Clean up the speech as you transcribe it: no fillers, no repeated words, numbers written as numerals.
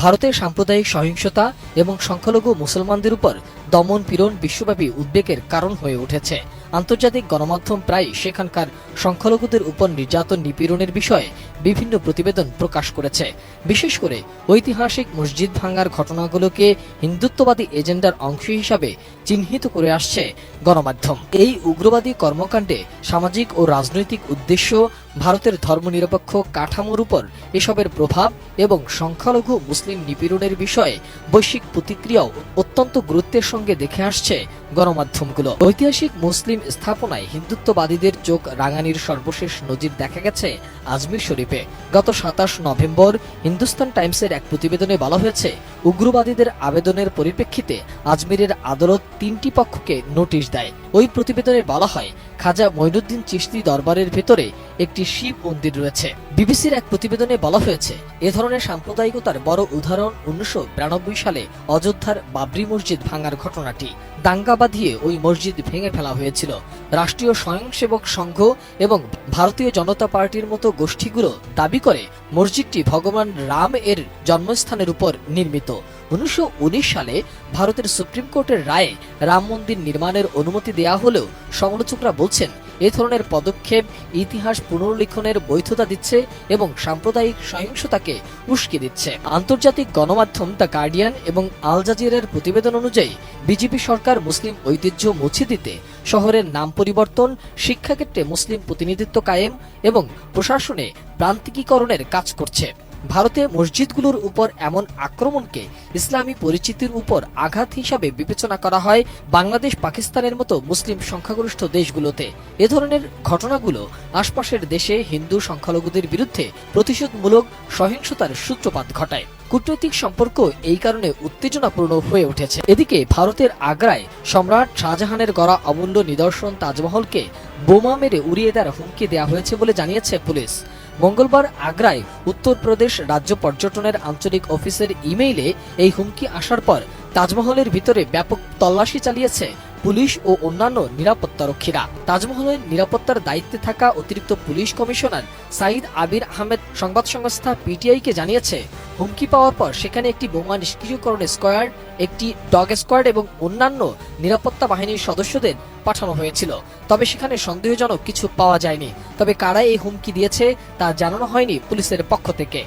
ভারতের সাম্প্রদায়িক সহিংসতা এবং সংখ্যালঘু মুসলমানদের উপর দমন পীড়ন বিশ্বব্যাপী উদ্বেগের কারণ হয়ে উঠেছে। আন্তর্জাতিক গণমাধ্যম প্রায় সেখানকার সংখ্যালঘুদের উপর নির্যাতন নিপীড়নের বিষয়ে বিভিন্ন প্রতিবেদন প্রকাশ করেছে। বিশেষ করে ঐতিহাসিক মসজিদ ভাঙার ঘটনাগুলোকে হিন্দুত্ববাদী এজেন্ডার অংশ হিসাবে চিহ্নিত করে আসছে গণমাধ্যম। এই উগ্রবাদী কর্মকাণ্ডে সামাজিক ও রাজনৈতিক উদ্দেশ্য, ভারতের ধর্মনিরপেক্ষ কাঠামোর উপর এসবের প্রভাব এবং সংখ্যালঘু মুসলিম নিপীড়নের বিষয়ে বৈশ্বিক প্রতিক্রিয়াও অত্যন্ত গুরুত্বের সঙ্গে দেখে আসছে গণমাধ্যমগুলো। ঐতিহাসিক মুসলিম স্থাপনায় হিন্দুত্ববাদীদের চোখ রাঙানির সর্বশেষ নজির দেখা গেছে আজমির শরীফে। গত ২৭ নভেম্বর হিন্দুস্তান টাইমসের এক প্রতিবেদনে বলা হয়েছে, উগ্রবাদীদের আবেদনের পরিপ্রেক্ষিতে আজমিরের আদালত ৩টি পক্ষকে নোটিশ দেয়। ওই প্রতিবেদনে বলা হয়, খাজা মঈনুদ্দিন চিশতি দরবারের ভেতরে একটি শিব মন্দির রয়েছে। বিবিসির এক প্রতিবেদনে বলা হয়েছে, এ ধরনের সাম্প্রদায়িকতার বড় উদাহরণ ১৯৯২ সালে অযোধ্যার বাবরি মসজিদ ভাঙার ঘটনাটি। দাঙ্গা বাঁধিয়ে ওই মসজিদ ভেঙে ফেলা হয়েছিল। রাষ্ট্রীয় স্বয়ংসেবক সংঘ এবং ভারতীয় জনতা পার্টির মতো গোষ্ঠীগুলো দাবি করে মসজিদটি ভগবান রাম এর জন্মস্থানের উপর নির্মিত। ১৯১৯ সালে ভারতের সুপ্রিম কোর্টের রায়ে রাম মন্দির নির্মাণের অনুমতি দেয়া হলেও সমালোচকরা বলছেন, এ ধরনের পদক্ষেপ ইতিহাস পুনর্লিখনের বৈধতা দিচ্ছে এবং সাম্প্রদায়িক সহিংসতাকে উস্কে দিচ্ছে। আন্তর্জাতিক গণমাধ্যম দ্য গার্ডিয়ান এবং আল জাজিরার প্রতিবেদন অনুযায়ী বিজেপি সরকার মুসলিম ঐতিহ্য মুছে দিতে শহরের নাম পরিবর্তন, শিক্ষাক্ষেত্রে মুসলিম প্রতিনিধিত্ব কায়েম এবং প্রশাসনে প্রান্তিকীকরণের কাজ করছে। ভারতে মসজিদগুলোর উপর এমন আক্রমণকে ইসলামী পরিচিতির উপর আঘাত হিসাবে বিবেচনা করা হয় বাংলাদেশ, পাকিস্তানের মতো মুসলিম সংখ্যাগরিষ্ঠ দেশগুলোতে। এ ধরনের ঘটনাগুলো আশপাশের দেশে হিন্দু সংখ্যালঘুদের বিরুদ্ধে প্রতিশোধমূলক সহিংসতার সূত্রপাত ঘটায়। কূটনৈতিক সম্পর্ক এই কারণে উত্তেজনাপূর্ণ হয়ে উঠেছে। এদিকে ভারতের আগ্রায় সম্রাট শাহজাহানের গড়া অমূল্য নিদর্শন তাজমহলকে বোমা মেরে উড়িয়ে দেওয়ার হুমকি দেওয়া হয়েছে বলে জানিয়েছে পুলিশ। মঙ্গলবার আগ্রায় উত্তরপ্রদেশ রাজ্য পর্যটনের আঞ্চলিক অফিসের ইমেইলে এই হুমকি আসার পর তাজমহলের ভিতরে ব্যাপক তল্লাশি চালিয়েছে পুলিশ ও অন্যান্য নিরাপত্তারক্ষীরা। তাজমহলের নিরাপত্তার দায়িত্বে থাকা অতিরিক্ত পুলিশ কমিশনার সাইদ আবির আহমেদ সংবাদ সংস্থা পিটিআইকে জানিয়েছে, হুমকি পাওয়ার পর সেখানে একটি বোমা নিষ্ক্রিয়করণ স্কোয়াড, একটি ডগ স্কোয়াড এবং অন্যান্য নিরাপত্তা বাহিনীর সদস্যদের পাঠানো হয়েছিল। তবে সেখানে সন্দেহজনক কিছু পাওয়া যায়নি। তবে কারা এই হুমকি দিয়েছে তা জানানো হয়নি পুলিশের পক্ষ থেকে।